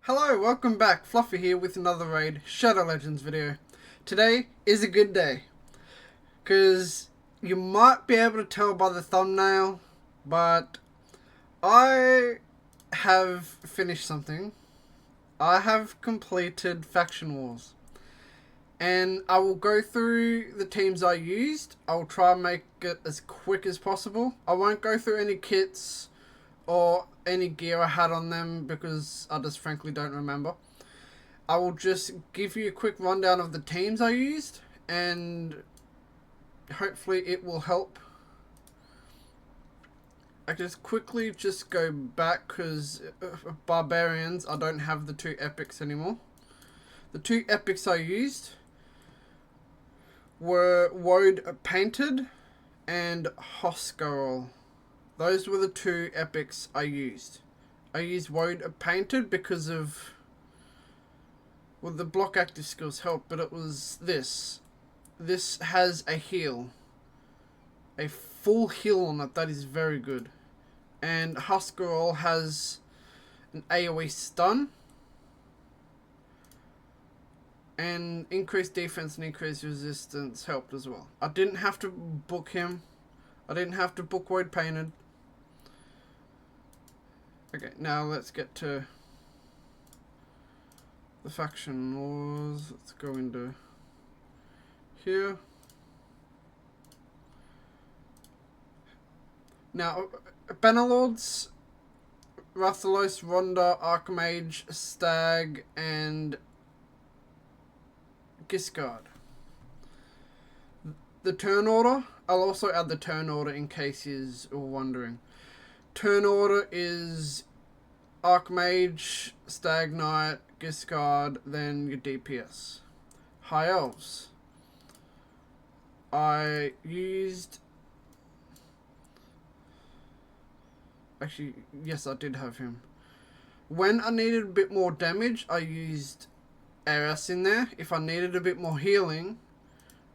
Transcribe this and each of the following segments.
Hello, welcome back. Fluffy here with another Raid Shadow Legends video. Today is a good day, because you might be able to tell by the thumbnail, but I have finished something. I have completed Faction Wars, and I will go through the teams I used. I will try and make it as quick as possible. I won't go through any kits or any gear I had on them because I just frankly don't remember. I will just give you a quick rundown of the teams I used, and hopefully it will help. I just quickly go back because Barbarians, I don't have the two epics anymore. The two epics I used were Woad Painted and Hoskarol. Those were the two epics I used. I used Woad Painted because of, well, the block active skills help, but it was this. This has a heal. A full heal on it. That is very good. And Huskarol has an AoE stun. And increased defense and increased resistance helped as well. I didn't have to book him. I didn't have to book Woad Painted. Okay, now let's get to the faction wars. Let's go into here. Now, Bannerlords, Rathalos, Ronda, Archmage, Stag, and Giscard. The turn order, I'll also add the turn order in case you're wondering. Turn order is Archmage, Stag Knight, Giscard, then your DPS. High Elves. I used... Actually, yes, I did have him. When I needed a bit more damage, I used Eris in there. If I needed a bit more healing,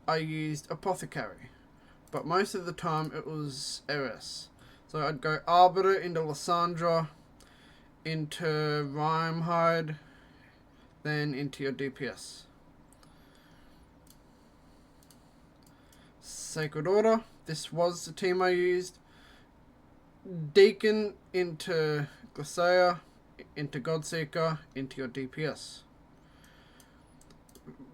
I used Apothecary. But most of the time, it was Eris. So I'd go Arbiter into Lysandra, into Rhyhide, then into your DPS. Sacred Order, this was the team I used. Deacon into Glacier, into Godseeker, into your DPS.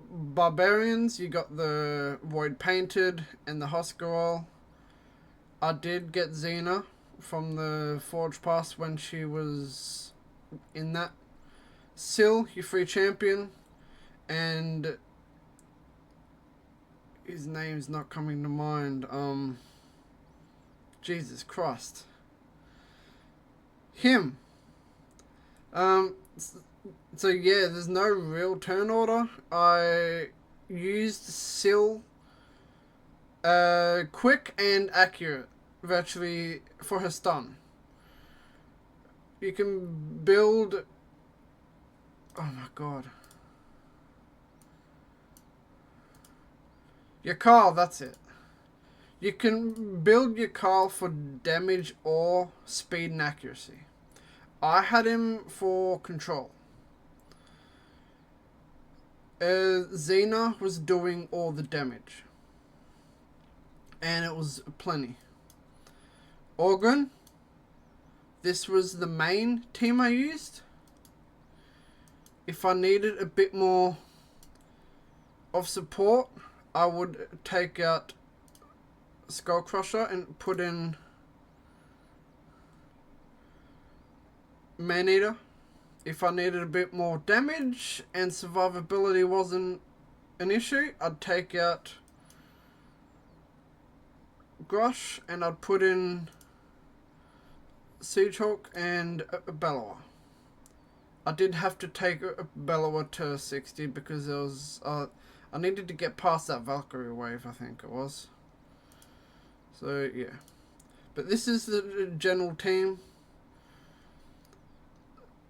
Barbarians, you got the Void Painted and the Hoskarol. I did get Xena from the Forge Pass when she was in that. Syl, your free champion, and his name's not coming to mind. Jesus Christ. Him. So yeah, there's no real turn order. I used Syl quick and accurate, virtually, for her stun. You can build... Oh my god. Your Carl, that's it. You can build your Carl for damage or speed and accuracy. I had him for control. Xena was doing all the damage. And it was plenty. Organ. This was the main team I used. If I needed a bit more of support, I would take out Skull Crusher and put in Maneater. If I needed a bit more damage and survivability wasn't an issue, I'd take out Grush and I'd put in Siegehawk and a Bellower. I did have to take a Bellower to 60 because there was... I needed to get past that Valkyrie wave, I think it was. So, yeah. But this is the general team.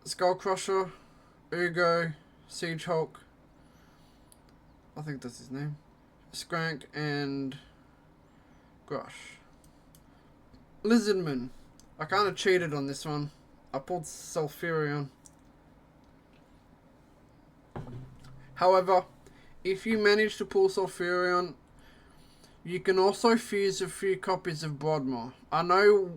Skullcrusher, Ugo, Siegehawk, I think that's his name, Skrank, and Grush. Lizardman. I kind of cheated on this one. I pulled Sulfurion. However, if you manage to pull Sulfurion, you can also fuse a few copies of Broadmoor. I know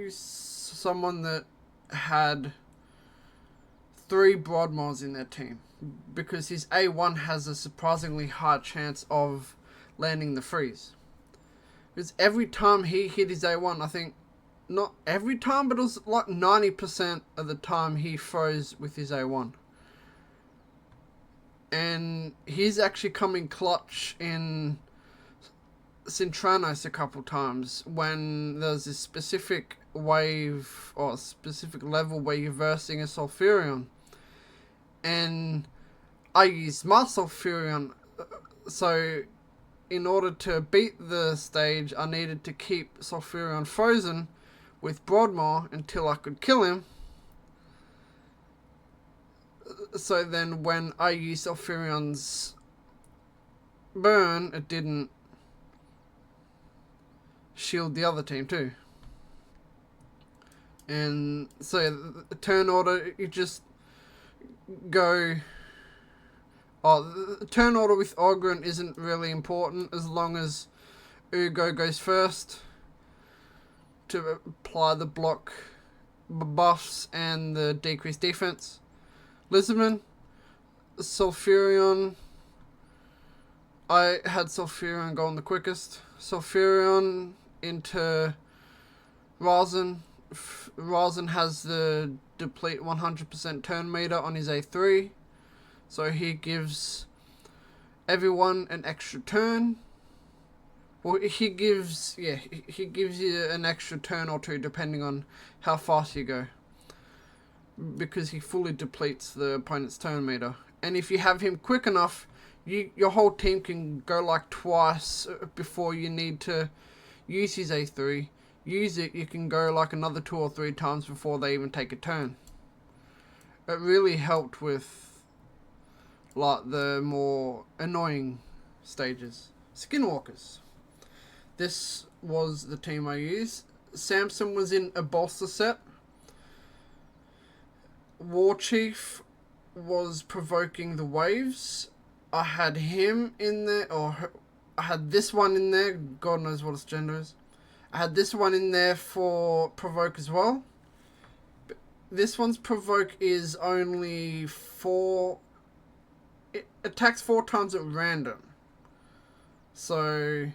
someone that had 3 Broadmoors in their team because his A1 has a surprisingly high chance of landing the freeze. Because every time he hit his A1, I think, not every time, but it was like 90% of the time he froze with his A1. And he's actually come in clutch in Cintranos a couple times when there's this specific wave or specific level where you're versing a Sulfurion. And I used my Sulfurion, so in order to beat the stage, I needed to keep Sulfurion frozen with Broadmoor until I could kill him. So then when I used Sulfurion's burn, it didn't shield the other team too. And so the turn order, you just go... the turn order with Ogryn isn't really important as long as Ugo goes first to apply the block buffs and the decreased defense. Lisbon, Sulfurion. I had Sulfurion go on the quickest. Sulfurion into Razen. Razen has the deplete 100% turn meter on his A3. So he gives everyone an extra turn. Well, he gives you an extra turn or two depending on how fast you go. Because he fully depletes the opponent's turn meter. And if you have him quick enough, your whole team can go like twice before you need to use his A3. Use it, you can go like another 2 or 3 times before they even take a turn. It really helped with like the more annoying stages. Skinwalkers. This was the team I used. Samson was in a bolster set. War Chief was provoking the waves. I had him in there, or I had this one in there. God knows what its gender is. I had this one in there for provoke as well. But this one's provoke is only 4. It attacks 4 times at random. So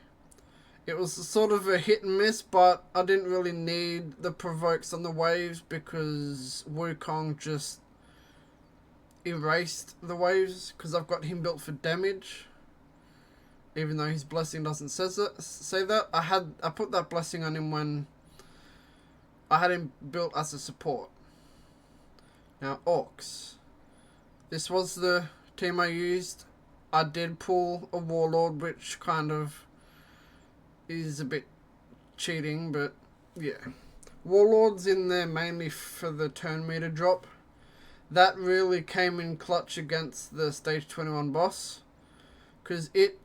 it was sort of a hit and miss, but I didn't really need the provokes on the waves because Wukong just erased the waves because I've got him built for damage. Even though his blessing doesn't say that. I put that blessing on him when I had him built as a support. Now Orcs. This was the team I used. I did pull a Warlord, which kind of is a bit cheating, but yeah. Warlord's in there mainly for the turn meter drop. That really came in clutch against the stage 21 boss, because it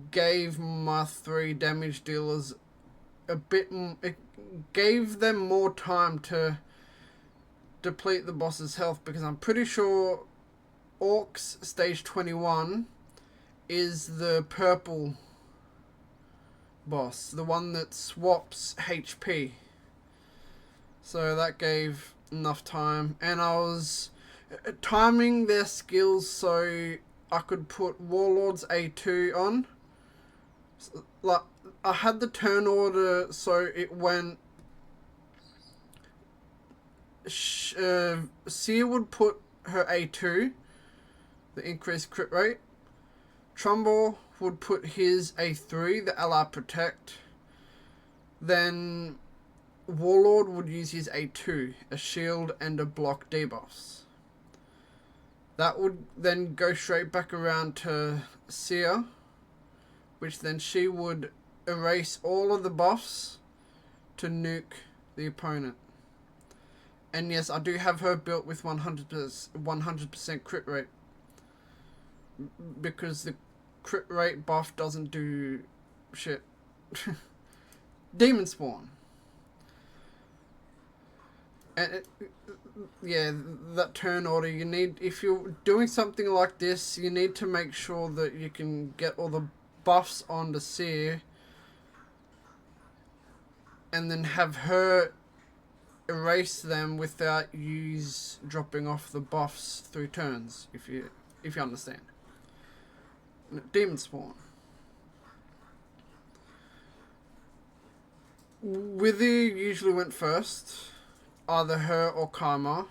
gave my 3 damage dealers it gave them more time to deplete the boss's health, because I'm pretty sure Orcs stage 21 is the purple boss, the one that swaps HP. So that gave enough time, and I was timing their skills so I could put Warlord's A2 on. Like, I had the turn order so it went Seer would put her A2, the increased crit rate. Trumbull would put his A3, the Ally Protect. Then Warlord would use his A2, a shield and a block debuffs. That would then go straight back around to Seer, which then she would erase all of the buffs to nuke the opponent. And yes, I do have her built with 100% crit rate, because the crit rate buff doesn't do shit. Demon Spawn. And yeah, that turn order, you need, if you're doing something like this, you need to make sure that you can get all the buffs onto Seer and then have her erase them without you dropping off the buffs through turns, if you understand. Demon Spawn. Withy usually went first, either her or Karma.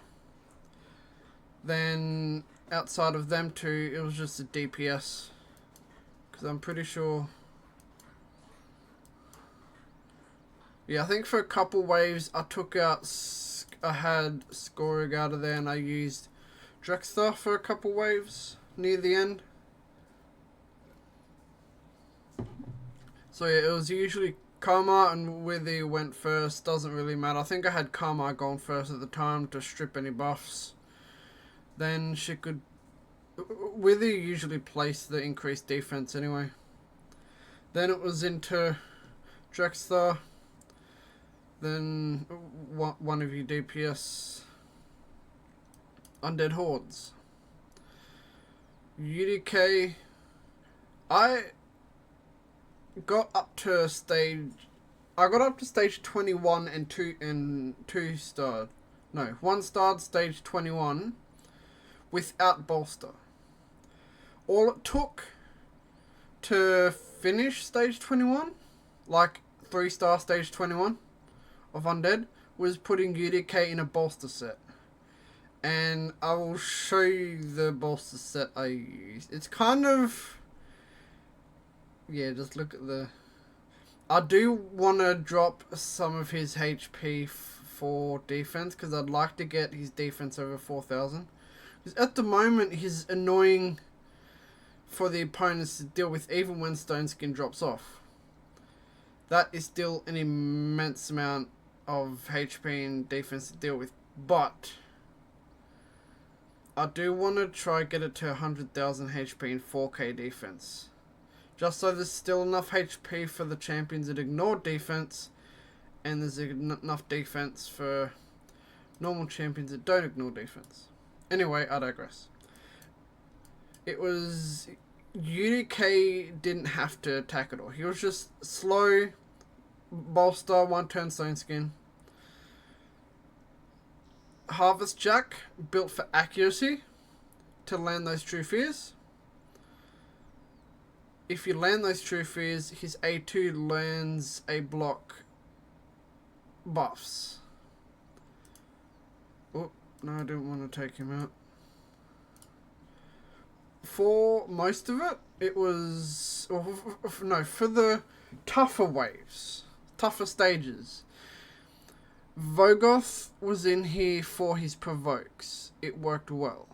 Then outside of them two, it was just a DPS. Because I'm pretty sure... Yeah, I think for a couple waves, I took out... I had Scorig out of there and I used Drexthar for a couple waves near the end. So yeah, it was usually Karma and Withy went first. Doesn't really matter. I think I had Karma going first at the time to strip any buffs. Then she could... Withy usually placed the increased defense anyway. Then it was into Drexthar. Then one of you DPS. Undead Hordes. UDK. I got up to stage 21 and 2 starred. No, 1 starred stage 21 without bolster. All it took to finish stage 21, like 3-star stage 21 of Undead, was putting UDK in a bolster set. And I will show you the bolster set I used. It's kind of... Yeah, just look at the... I do want to drop some of his HP for defense, because I'd like to get his defense over 4,000. Because at the moment, he's annoying for the opponents to deal with even when Stone Skin drops off. That is still an immense amount of HP and defense to deal with, but I do want to try get it to 100,000 HP and 4k defense. Just so there's still enough HP for the champions that ignore defense, and there's enough defense for normal champions that don't ignore defense. Anyway, I digress. It was... UDK didn't have to attack at all. He was just slow, bolster, 1 turn Stone Skin. Harvest Jack, built for accuracy, to land those True Fears. If you land those True Fears, his A2 lands a block buffs. Oh, no, I didn't want to take him out. For most of it, it was... No, for the tougher waves, tougher stages, Vogoth was in here for his provokes. It worked well.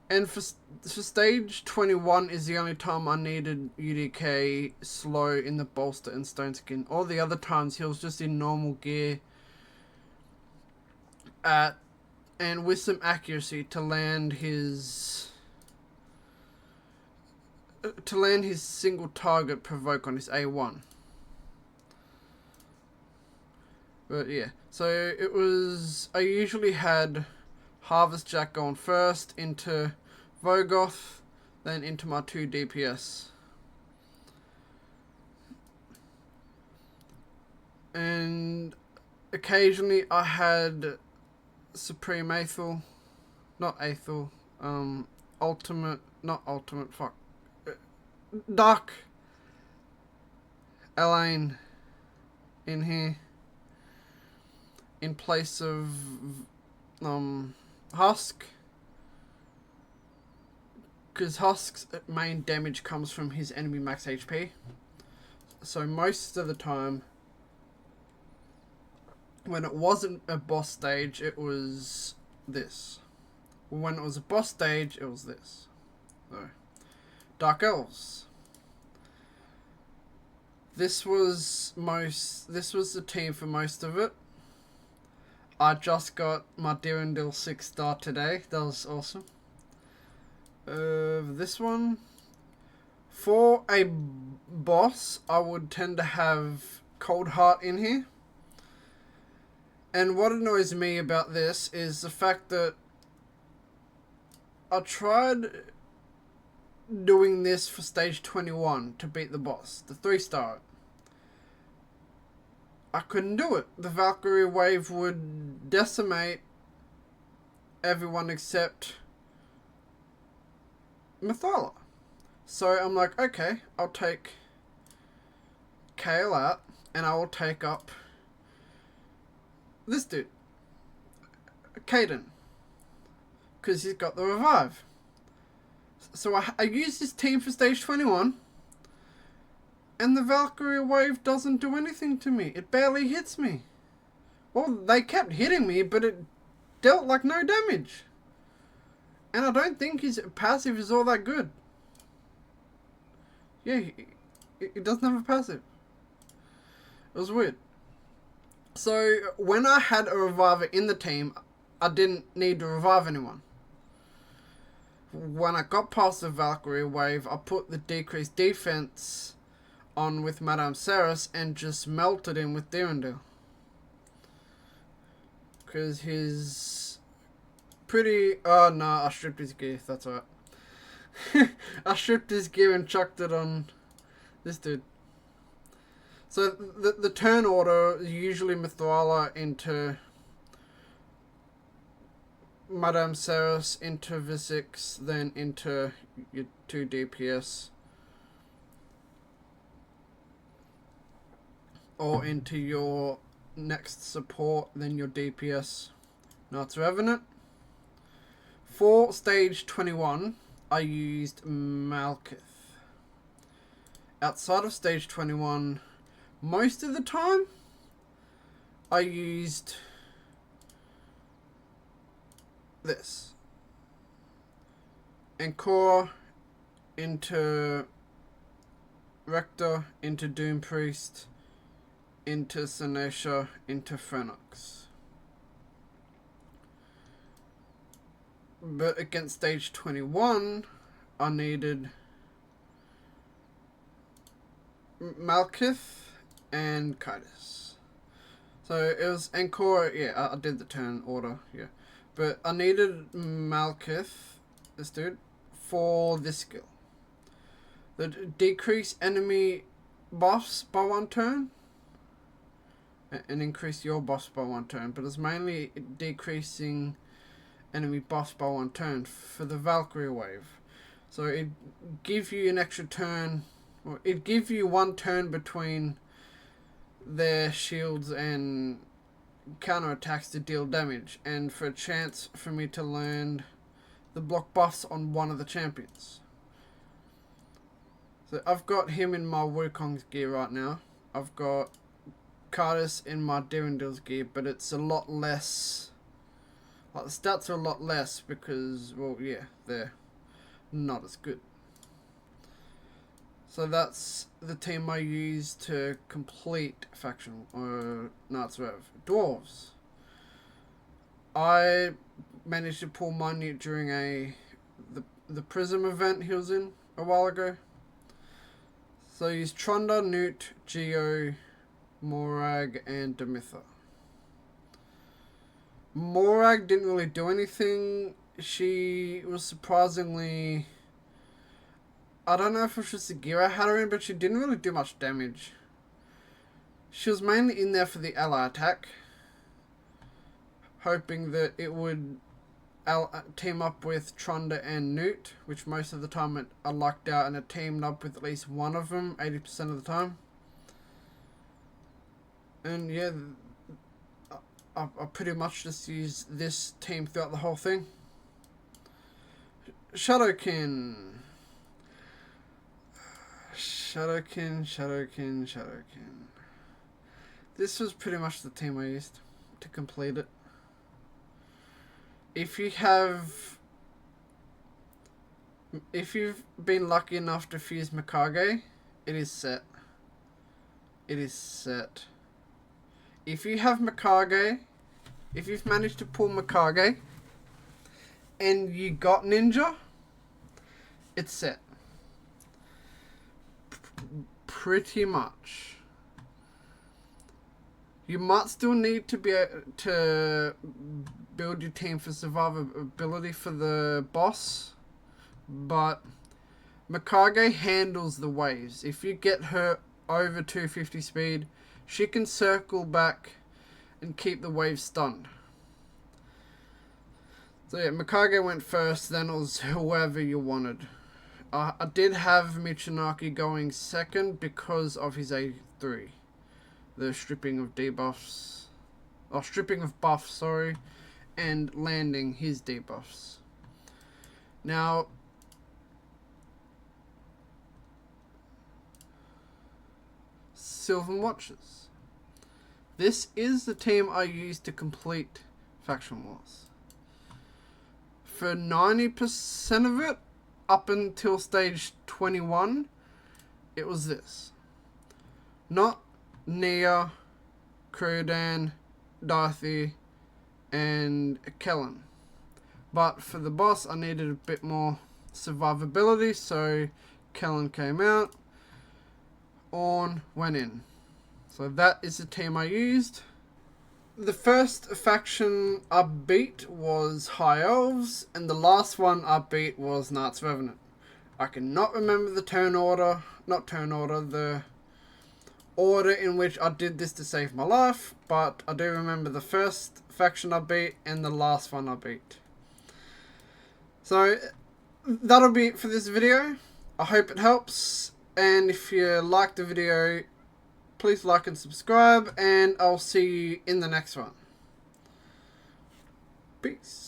And for stage 21 is the only time I needed UDK slow in the bolster and Stone Skin. All the other times he was just in normal gear and with some accuracy to land his single target provoke on his A1. But yeah, so it was... I usually had Harvest Jack going first, into Vogoth, then into my 2 DPS. And occasionally I had Supreme Aethel, not Aethel, Dark Elaine in here, in place of Husk, because Husk's main damage comes from his enemy max HP. So most of the time, when it wasn't a boss stage, it was this. When it was a boss stage, it was this. So, Dark Elves. This was the team for most of it. I just got my Dirindil 6-star today. That was awesome. This one, for a boss, I would tend to have Cold Heart in here. And what annoys me about this is the fact that I tried doing this for stage 21 to beat the boss, the 3-star. I couldn't do it. The Valkyrie wave would decimate everyone except Methala. So I'm like, okay, I'll take Kale out and I will take up this dude, Caden, because he's got the revive. So I use this team for stage 21, and the Valkyrie wave doesn't do anything to me. It barely hits me. Well, they kept hitting me, but it dealt like no damage. And I don't think his passive is all that good. Yeah, he doesn't have a passive. It was weird. So when I had a reviver in the team, I didn't need to revive anyone. When I got past the Valkyrie wave, I put the decreased defense on with Madame Saris and just melted him with Dirndl. Because he's pretty... Oh, no, I stripped his gear. That's alright. I stripped his gear and chucked it on this dude. So the turn order is usually Methala into Madame Saris, into Visix, then into your 2 DPS. Or into your next support, then your DPS. Knights Revenant. For stage 21, I used Malekith. Outside of stage 21, most of the time, I used this. Encore into Rector, into Doom Priest, into Senesha, into Phenox. But against stage 21, I needed Malekith and Kaitis. So it was Encore, yeah, I did the turn order, yeah. But I needed Malekith, this dude, for this skill. The decrease enemy buffs by 1 turn and increase your buffs by 1 turn, but it's mainly decreasing enemy buffs by 1 turn for the Valkyrie wave. So it gives you an extra turn, or it gives you 1 turn between their shields and counterattacks to deal damage, and for a chance for me to learn the block buffs on one of the champions. So I've got him in my Wukong's gear right now. I've got Kaitis in my Dirndl's gear, but it's a lot less. Like, the stats are a lot less because, well, yeah, they're not as good. So that's the team I use to complete Factional or Knights Rev. Dwarves. I managed to pull my newt during the Prism event he was in a while ago. So I used Tronda, Newt, Geo, Morag, and Demitha. Morag didn't really do anything. She was surprisingly... I don't know if it was just the gear I had her in, but she didn't really do much damage. She was mainly in there for the ally attack, hoping that it would team up with Tronda and Newt, which most of the time I lucked out and it teamed up with at least one of them 80% of the time. And yeah, I pretty much just used this team throughout the whole thing. Shadowkin. This was pretty much the team I used to complete it. If you've been lucky enough to fuse Mikage, it is set. It is set. If you have Mikage, if you've managed to pull Mikage, and you got Ninja, it's set. Pretty much. You might still need to be to build your team for survivability for the boss, but Mikage handles the waves. If you get her over 250 speed, she can circle back and keep the waves stunned. So yeah, Mikage went first, then it was whoever you wanted. I did have Michinaki going second because of his A3. The stripping of debuffs. Or stripping of buffs, sorry. And landing his debuffs. Now, Sylvan Watchers. This is the team I used to complete Faction Wars. For 90% of it, up until stage 21, it was this. Not Nia, Krodan, Darthy, and Kellen. But for the boss, I needed a bit more survivability, so Kellen came out. Ornn went in. So that is the team I used. The first faction I beat was High Elves, and the last one I beat was Knights Revenant. I cannot remember the the order in which I did this to save my life, but I do remember the first faction I beat and the last one I beat. So that'll be it for this video. I hope it helps, and if you like the video, please like and subscribe, and I'll see you in the next one. Peace.